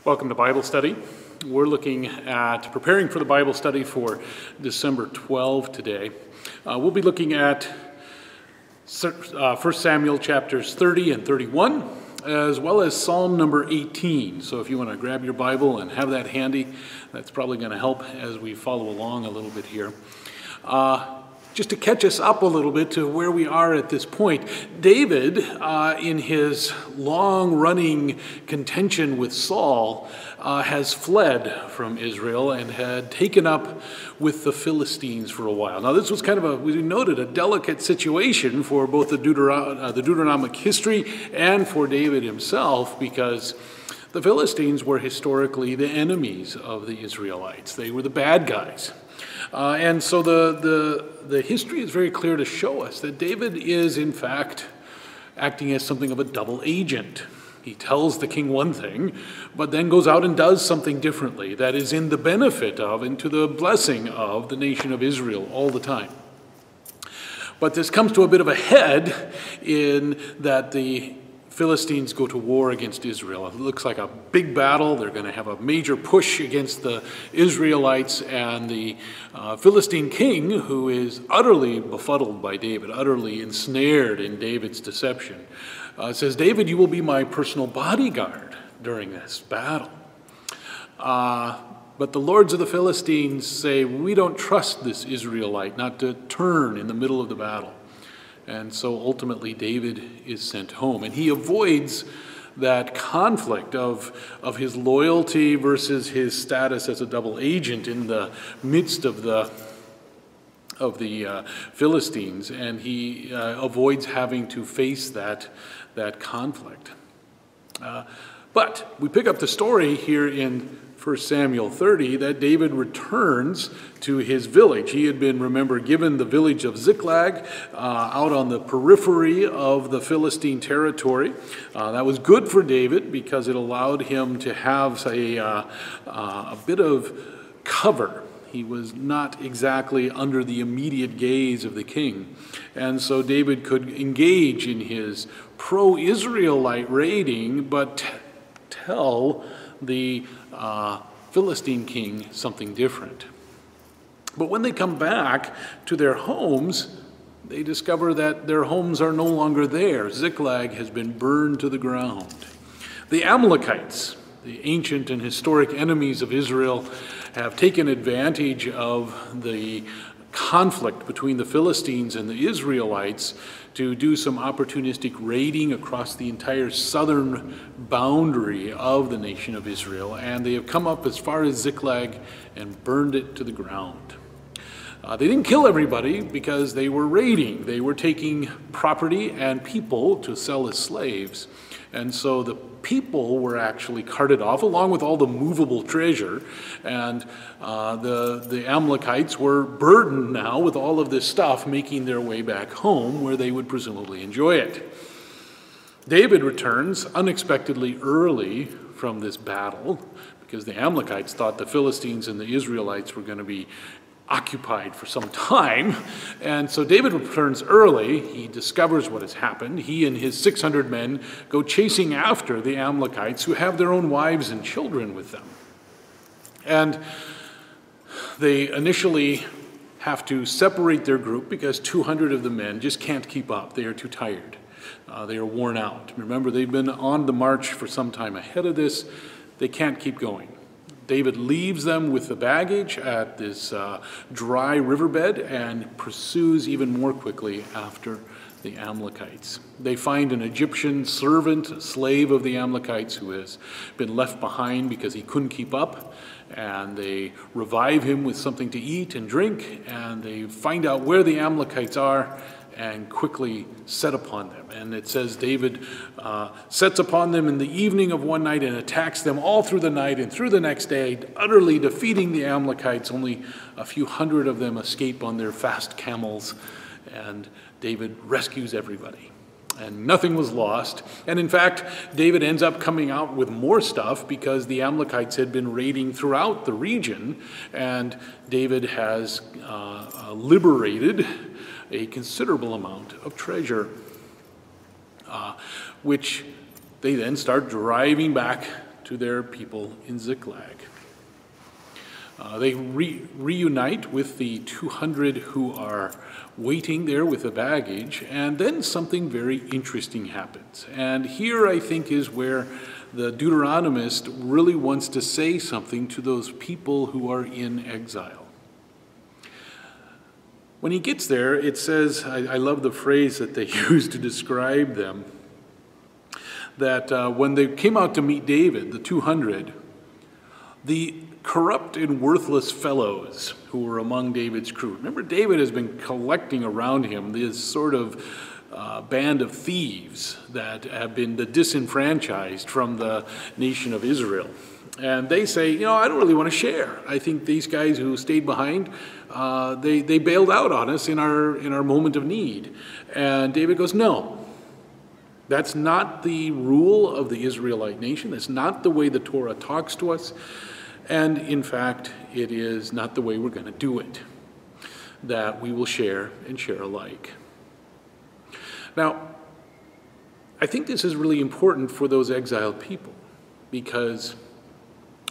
Welcome to Bible study. We're looking at preparing for the Bible study for December 12 today. We'll be looking at 1 Samuel chapters 30 and 31, as well as Psalm number 18. So if you want to grab your Bible and have that handy, that's probably going to help as we follow along a little bit here. Just to catch us up a little bit to where we are at this point, David, in his long-running contention with Saul, has fled from Israel and had taken up with the Philistines for a while. Now, this was kind of we noted, a delicate situation for both the Deuteronomic history and for David himself, because the Philistines were historically the enemies of the Israelites. They were the bad guys. And so the history is very clear to show us that David is, in fact, acting as something of a double agent. He tells the king one thing, but then goes out and does something differently that is in the benefit of and to the blessing of the nation of Israel all the time. But this comes to a bit of a head in that the Philistines go to war against Israel. It looks like a big battle. They're going to have a major push against the Israelites, and the Philistine king, who is utterly befuddled by David, utterly ensnared in David's deception, says, "David, you will be my personal bodyguard during this battle." But the lords of the Philistines say, "We don't trust this Israelite not to turn in the middle of the battle." And so ultimately David is sent home, and he avoids that conflict of his loyalty versus his status as a double agent in the midst of the Philistines, and he avoids having to face that conflict. But we pick up the story here in 1 Samuel 30 that David returns to his village. He had been, remember, given the village of Ziklag out on the periphery of the Philistine territory. That was good for David because it allowed him to have a bit of cover. He was not exactly under the immediate gaze of the king. And so David could engage in his pro-Israelite raiding, but tell the Philistine king something different. But when they come back to their homes, they discover that their homes are no longer there. Ziklag has been burned to the ground. The Amalekites, the ancient and historic enemies of Israel, have taken advantage of the conflict between the Philistines and the Israelites to do some opportunistic raiding across the entire southern boundary of the nation of Israel, and they have come up as far as Ziklag and burned it to the ground. They didn't kill everybody because they were raiding. They were taking property and people to sell as slaves. And so the people were actually carted off along with all the movable treasure. And the Amalekites were burdened now with all of this stuff, making their way back home where they would presumably enjoy it. David returns unexpectedly early from this battle because the Amalekites thought the Philistines and the Israelites were going to be occupied for some time. And so David returns early. He discovers what has happened. He and his 600 men go chasing after the Amalekites, who have their own wives and children with them. And they initially have to separate their group because 200 of the men just can't keep up. They are too tired. They are worn out. Remember, they've been on the march for some time ahead of this. They can't keep going. David leaves them with the baggage at this dry riverbed and pursues even more quickly after the Amalekites. They find an Egyptian servant, a slave of the Amalekites, who has been left behind because he couldn't keep up, and they revive him with something to eat and drink, and they find out where the Amalekites are and quickly set upon them. And it says David sets upon them in the evening of one night and attacks them all through the night and through the next day, utterly defeating the Amalekites. Only a few hundred of them escape on their fast camels, and David rescues everybody. And nothing was lost. And in fact, David ends up coming out with more stuff because the Amalekites had been raiding throughout the region, and David has liberated a considerable amount of treasure, which they then start driving back to their people in Ziklag. They reunite with the 200 who are waiting there with the baggage, and then something very interesting happens. And here I think is where the Deuteronomist really wants to say something to those people who are in exile. When he gets there, it says, I love the phrase that they use to describe them, that when they came out to meet David, the 200, the corrupt and worthless fellows who were among David's crew. Remember, David has been collecting around him this sort of band of thieves that have been the disenfranchised from the nation of Israel. And they say, I don't really want to share. I think these guys who stayed behind, they bailed out on us in our moment of need. And David goes, no. That's not the rule of the Israelite nation. That's not the way the Torah talks to us. And in fact, it is not the way we're going to do it, that we will share and share alike. Now, I think this is really important for those exiled people, because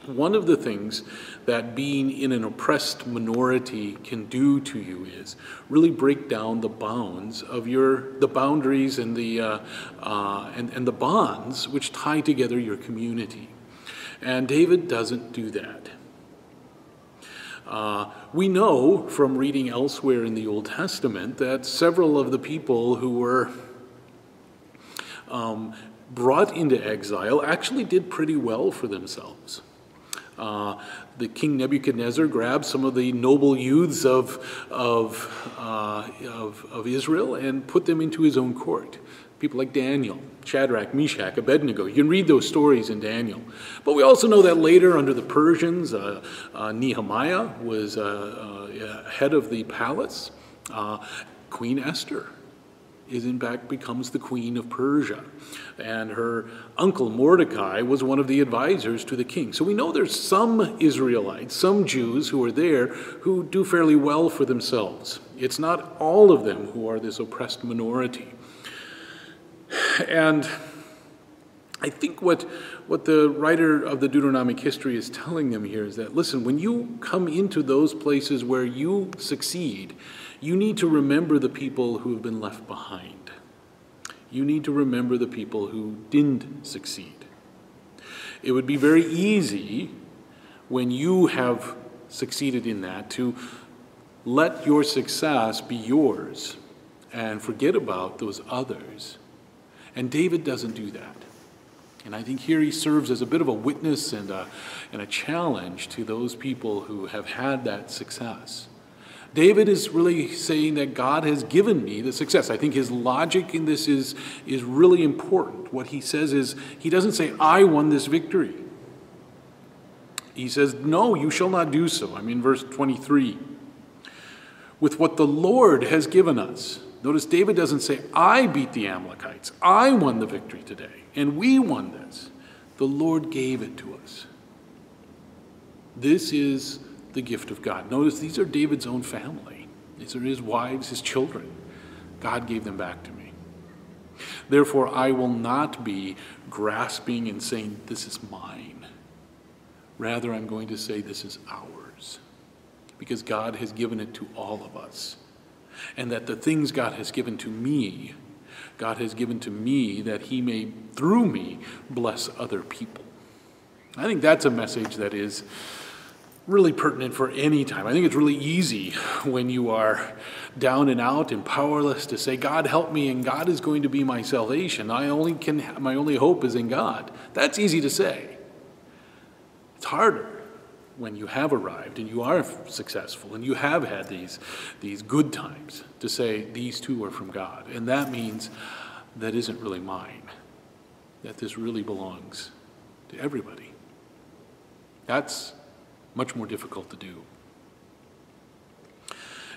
one of the things that being in an oppressed minority can do to you is really break down the bounds of the boundaries and the bonds which tie together your community. And David doesn't do that. We know from reading elsewhere in the Old Testament that several of the people who were brought into exile actually did pretty well for themselves. The King Nebuchadnezzar grabbed some of the noble youths of Israel and put them into his own court. People like Daniel, Shadrach, Meshach, Abednego. You can read those stories in Daniel. But we also know that later under the Persians, Nehemiah was head of the palace. Queen Esther becomes the queen of Persia. And her uncle Mordecai was one of the advisors to the king. So we know there's some Israelites, some Jews who are there who do fairly well for themselves. It's not all of them who are this oppressed minority. And I think what the writer of the Deuteronomic history is telling them here is that, listen, when you come into those places where you succeed, you need to remember the people who have been left behind. You need to remember the people who didn't succeed. It would be very easy when you have succeeded in that to let your success be yours and forget about those others. And David doesn't do that. And I think here he serves as a bit of a witness and a challenge to those people who have had that success. David is really saying that God has given me the success. I think his logic in this is really important. What he says is, he doesn't say, I won this victory. He says, no, you shall not do so. I'm in verse 23. With what the Lord has given us. Notice David doesn't say, I beat the Amalekites. I won the victory today. And we won this. The Lord gave it to us. This is the gift of God. Notice these are David's own family. These are his wives, his children. God gave them back to me. Therefore, I will not be grasping and saying, this is mine. Rather, I'm going to say, this is ours. Because God has given it to all of us. And that the things God has given to me, God has given to me that he may, through me, bless other people. I think that's a message that is really pertinent for any time. I think it's really easy when you are down and out and powerless to say, God help me and God is going to be my salvation. My only hope is in God. That's easy to say. It's harder when you have arrived and you are successful and you have had these good times to say these two are from God. And that means that isn't really mine, that this really belongs to everybody. That's much more difficult to do.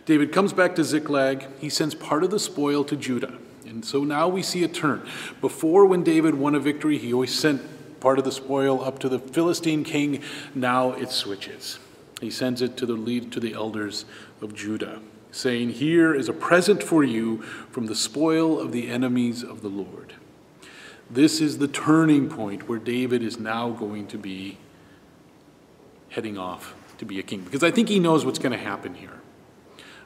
David comes back to Ziklag. He sends part of the spoil to Judah. And so now we see a turn. Before, when David won a victory, he always sent part of the spoil up to the Philistine king. Now it switches. He sends it to the elders of Judah, saying, here is a present for you from the spoil of the enemies of the Lord. This is the turning point where David is now going to be heading off to be a king. Because I think he knows what's going to happen here.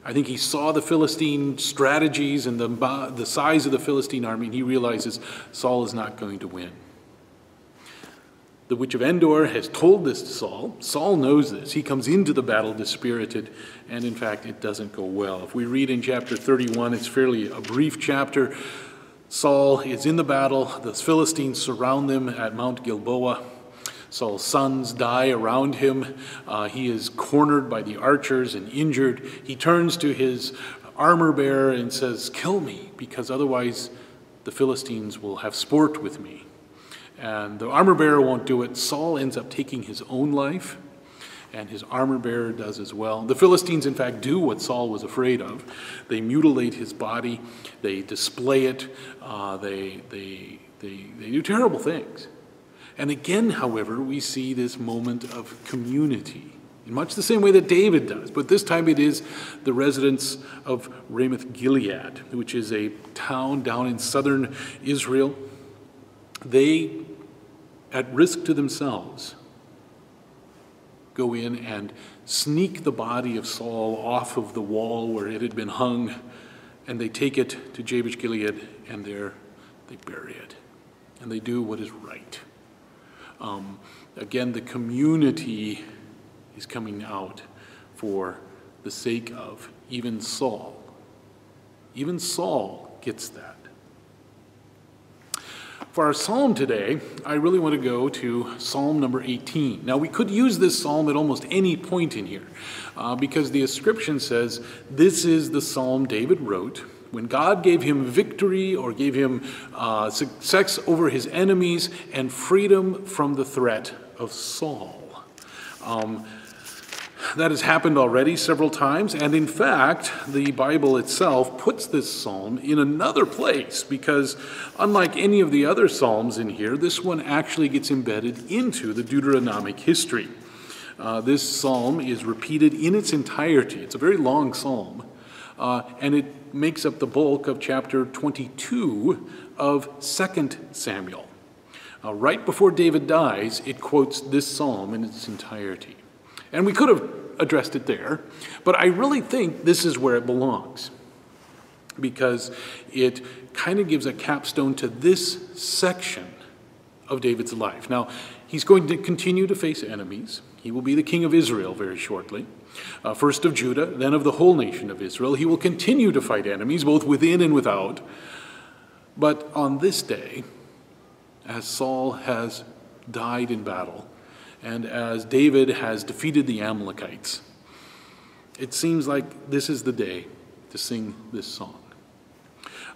I think he saw the Philistine strategies and the size of the Philistine army, and he realizes Saul is not going to win. The witch of Endor has told this to Saul. Saul knows this. He comes into the battle dispirited, and in fact, it doesn't go well. If we read in chapter 31, it's fairly a brief chapter. Saul is in the battle. The Philistines surround them at Mount Gilboa. Saul's sons die around him. He is cornered by the archers and injured. He turns to his armor bearer and says, "Kill me, because otherwise the Philistines will have sport with me." And the armor bearer won't do it. Saul ends up taking his own life, and his armor bearer does as well. The Philistines, in fact, do what Saul was afraid of. They mutilate his body. They display it. They do terrible things. And again, however, we see this moment of community in much the same way that David does. But this time it is the residents of Ramoth Gilead, which is a town down in southern Israel. They, at risk to themselves, go in and sneak the body of Saul off of the wall where it had been hung, and they take it to Jabesh Gilead, and there they bury it. And they do what is right. Again, the community is coming out for the sake of even Saul. Even Saul gets that. For our psalm today, I really want to go to Psalm number 18. Now, we could use this psalm at almost any point in here because the inscription says, "This is the psalm David wrote when God gave him victory or gave him success over his enemies and freedom from the threat of Saul." That has happened already several times, and in fact, the Bible itself puts this psalm in another place because unlike any of the other psalms in here, this one actually gets embedded into the Deuteronomic history. This psalm is repeated in its entirety. It's a very long psalm, and it makes up the bulk of chapter 22 of 2 Samuel. Right before David dies, it quotes this psalm in its entirety. And we could have addressed it there, but I really think this is where it belongs because it kind of gives a capstone to this section of David's life. Now, he's going to continue to face enemies. He will be the king of Israel very shortly. First of Judah, then of the whole nation of Israel. He will continue to fight enemies, both within and without. But on this day, as Saul has died in battle, and as David has defeated the Amalekites, it seems like this is the day to sing this song.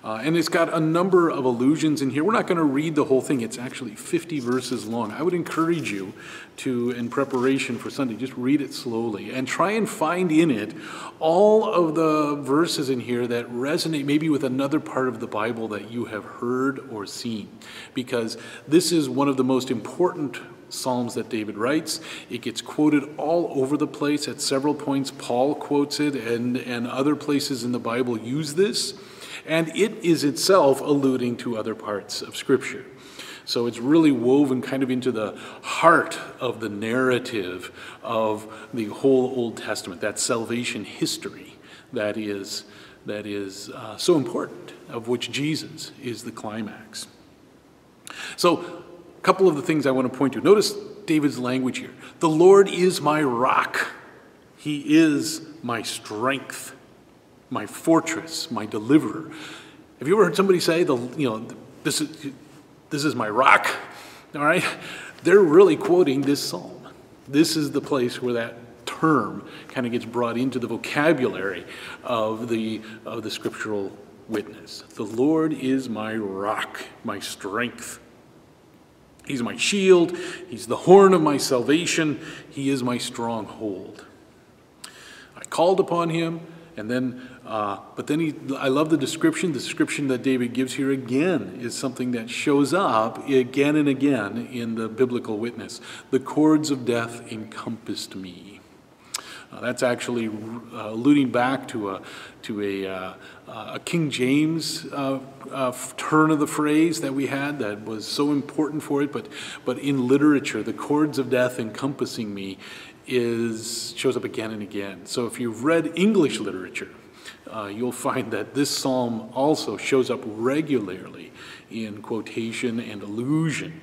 And it's got a number of allusions in here. We're not going to read the whole thing. It's actually 50 verses long. I would encourage you to, in preparation for Sunday, just read it slowly and try and find in it all of the verses in here that resonate maybe with another part of the Bible that you have heard or seen. Because this is one of the most important Psalms that David writes. It gets quoted all over the place. At several points, Paul quotes it, and other places in the Bible use this. And it is itself alluding to other parts of Scripture. So it's really woven kind of into the heart of the narrative of the whole Old Testament, that salvation history that is so important, of which Jesus is the climax. So a couple of the things I want to point to. Notice David's language here. The Lord is my rock. He is my strength, my fortress, my deliverer. Have you ever heard somebody say, this is my rock? All right? They're really quoting this psalm. This is the place where that term kind of gets brought into the vocabulary of the scriptural witness. The Lord is my rock, my strength. He's my shield. He's the horn of my salvation. He is my stronghold. I called upon him. And then, I love the description. The description that David gives here again is something that shows up again and again in the biblical witness. The cords of death encompassed me. That's actually alluding back to a King James turn of the phrase that we had that was so important for it. But in literature, the cords of death encompassing me shows up again and again. So if you've read English literature, you'll find that this psalm also shows up regularly in quotation and allusion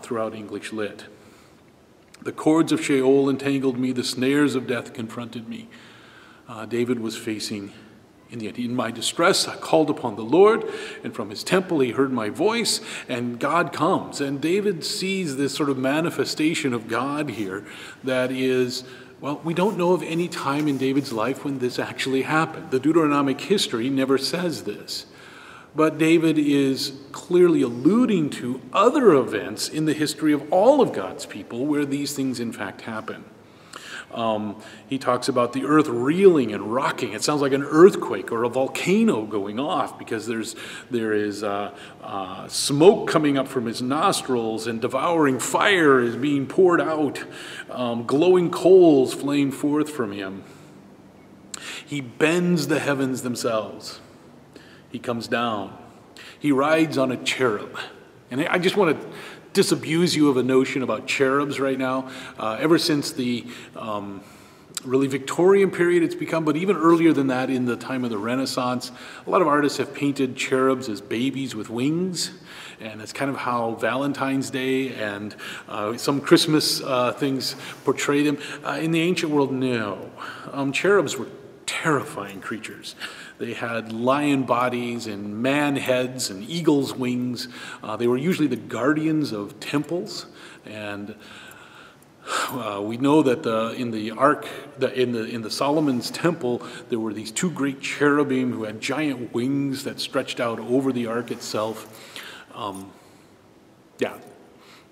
throughout English lit. The cords of Sheol entangled me, the snares of death confronted me. David was facing, in my distress, I called upon the Lord, and from his temple he heard my voice, and God comes. And David sees this sort of manifestation of God here that is, well, we don't know of any time in David's life when this actually happened. The Deuteronomic history never says this. But David is clearly alluding to other events in the history of all of God's people where these things in fact happen. He talks about the earth reeling and rocking. It sounds like an earthquake or a volcano going off because there is smoke coming up from his nostrils and devouring fire is being poured out. Glowing coals flame forth from him. He bends the heavens themselves. He comes down. He rides on a cherub. And I just want to disabuse you of a notion about cherubs right now. Ever since the really Victorian period it's become, but even earlier than that in the time of the Renaissance, a lot of artists have painted cherubs as babies with wings. And that's kind of how Valentine's Day and some Christmas things portray them. In the ancient world, no. Cherubs were terrifying creatures. They had lion bodies and man heads and eagle's wings. They were usually the guardians of temples. And we know that in the ark, in the Solomon's temple, there were these two great cherubim who had giant wings that stretched out over the ark itself.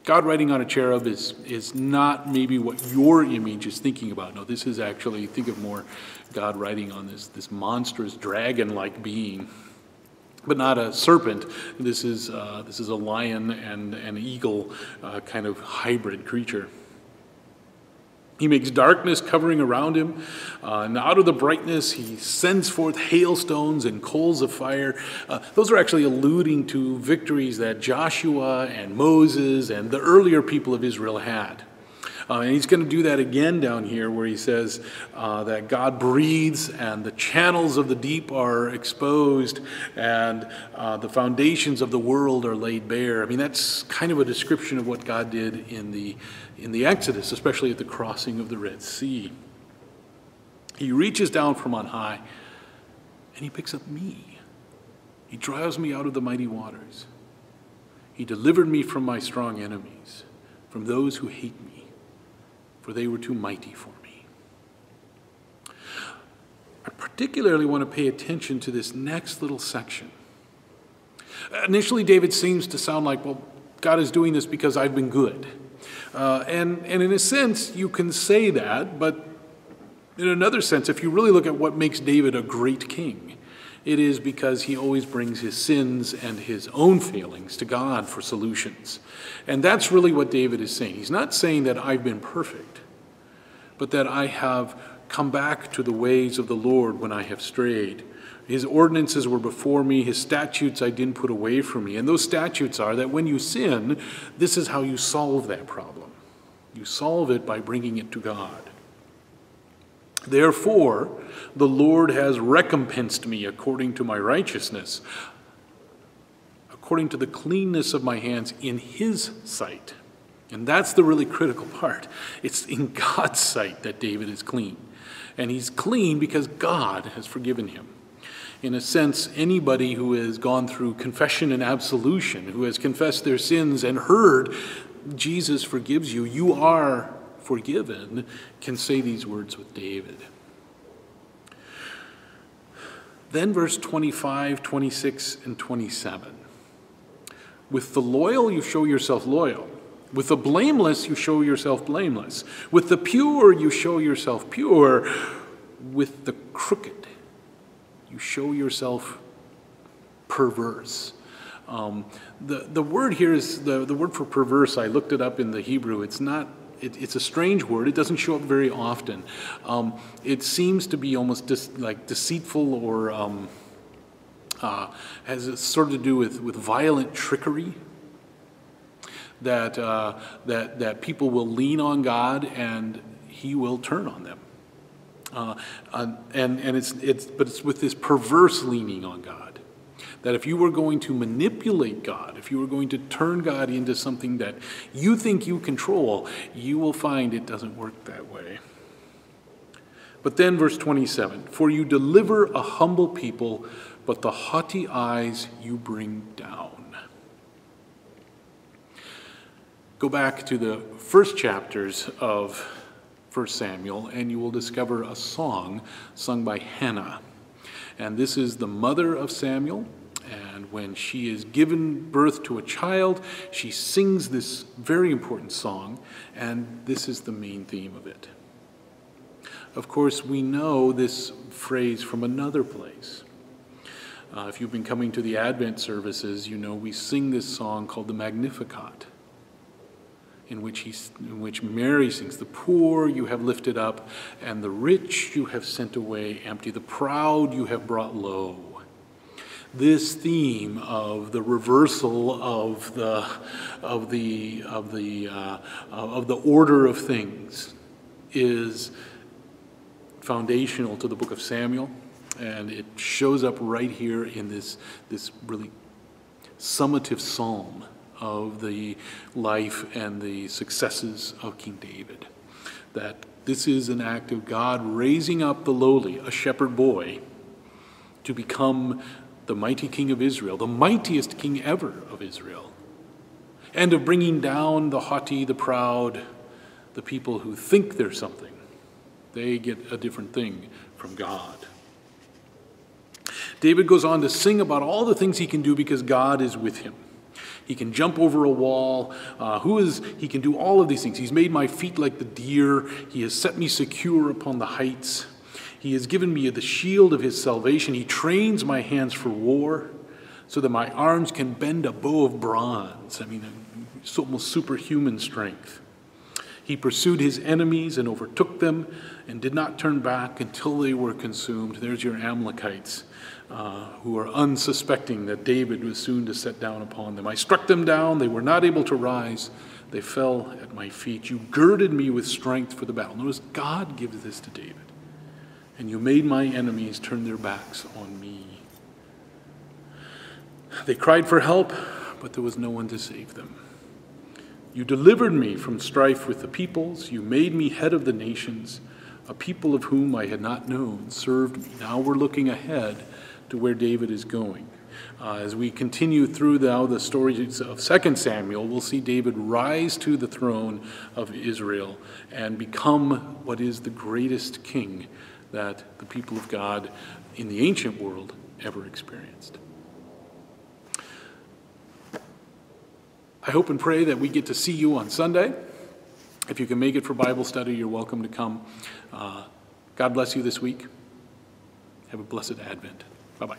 God riding on a cherub is not maybe what your image is thinking about. No, this is actually, think of more God riding on this monstrous dragon-like being, but not a serpent. This is a lion and an eagle kind of hybrid creature. He makes darkness covering around him, and out of the brightness he sends forth hailstones and coals of fire. Those are actually alluding to victories that Joshua and Moses and the earlier people of Israel had. And he's going to do that again down here where he says that God breathes and the channels of the deep are exposed and the foundations of the world are laid bare. I mean, that's kind of a description of what God did in the Exodus, especially at the crossing of the Red Sea. He reaches down from on high and he picks up me. He drives me out of the mighty waters. He delivered me from my strong enemies, from those who hate me, for they were too mighty for me. I particularly want to pay attention to this next little section. Initially, David seems to sound like, well, God is doing this because I've been good. And in a sense, you can say that, but in another sense, if you really look at what makes David a great king, it is because he always brings his sins and his own failings to God for solutions. And that's really what David is saying. He's not saying that I've been perfect, but that I have come back to the ways of the Lord when I have strayed. His ordinances were before me, his statutes I didn't put away from me. And those statutes are that when you sin, this is how you solve that problem. You solve it by bringing it to God. Therefore, the Lord has recompensed me according to my righteousness, according to the cleanness of my hands in his sight. And that's the really critical part. It's in God's sight that David is clean. And he's clean because God has forgiven him. In a sense, anybody who has gone through confession and absolution, who has confessed their sins and heard Jesus forgives you, you are forgiven, can say these words with David. Then verse 25, 26, and 27. With the loyal you show yourself loyal. With the blameless you show yourself blameless. With the pure you show yourself pure. With the crooked you show yourself perverse. The word here is the word for perverse. I looked it up in the Hebrew. It's not it's a strange word. It doesn't show up very often. It seems to be almost like deceitful, or has sort of to do with violent trickery. That people will lean on God and He will turn on them. It's with this perverse leaning on God. That if you were going to manipulate God, if you were going to turn God into something that you think you control, you will find it doesn't work that way. But then verse 27, for you deliver a humble people, but the haughty eyes you bring down. Go back to the first chapters of 1 Samuel, and you will discover a song sung by Hannah. And this is the mother of Samuel. And when she is given birth to a child, she sings this very important song, and this is the main theme of it. Of course, we know this phrase from another place. If you've been coming to the Advent services, you know we sing this song called the Magnificat, in which Mary sings, the poor you have lifted up, and the rich you have sent away empty, the proud you have brought low. This theme of the reversal of the order of things is foundational to the book of Samuel, and it shows up right here in this really summative psalm of the life and the successes of King David. That this is an act of God raising up the lowly, a shepherd boy, to become the mighty king of Israel, the mightiest king ever of Israel, and of bringing down the haughty, the proud, the people who think they're something. They get a different thing from God. David goes on to sing about all the things he can do because God is with him. He can jump over a wall. He can do all of these things. He's made my feet like the deer. He has set me secure upon the heights. He has given me the shield of his salvation. He trains my hands for war so that my arms can bend a bow of bronze. I mean, it's almost superhuman strength. He pursued his enemies and overtook them and did not turn back until they were consumed. There's your Amalekites who are unsuspecting that David was soon to set down upon them. I struck them down. They were not able to rise. They fell at my feet. You girded me with strength for the battle. Notice God gives this to David. And you made my enemies turn their backs on me. They cried for help, but there was no one to save them. You delivered me from strife with the peoples. You made me head of the nations. A people of whom I had not known served me. Now we're looking ahead to where David is going. As we continue through now the stories of 2 Samuel, we'll see David rise to the throne of Israel and become what is the greatest king that the people of God in the ancient world ever experienced. I hope and pray that we get to see you on Sunday. If you can make it for Bible study, you're welcome to come. God bless you this week. Have a blessed Advent. Bye-bye.